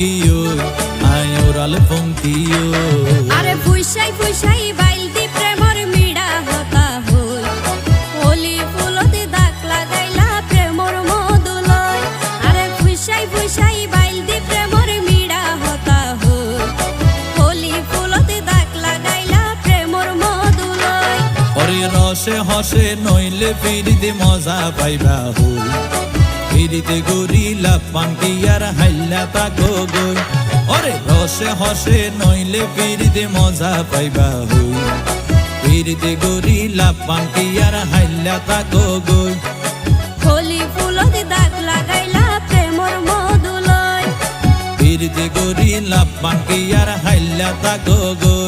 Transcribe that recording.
গিও আয়োরাল পঙ্কিও আরে ফুইসাই ফুইসাই বাইলতি প্রেমর মিড়া হতা হই হোলি ফুলতে দাগ লাগাইলা প্রেমর মধুলয় আরে ফুইসাই ফুইসাই বাইলতি প্রেমর মিড়া হতা হই হোলি ফুলতে দাগ লাগাইলা প্রেমর মধুলয় ওরে রসে হসে নইলে ফিরিতে মজা পাইবা হই ফিরিতে গরিলা পাঙ্কিয়ার হাইলা তাকো গই ওরে রসে হসে নইলে ফিরিতে মজা পাইবা হই ফিরিতে গরিলা পাঙ্কিয়ার হাইলা তাকো গই হোলি ফুলতে দাগ লাগাইলা প্রেমর মধুলয় ফিরিতে গরিলা পাঙ্কিয়ার হাইলা তাকো গই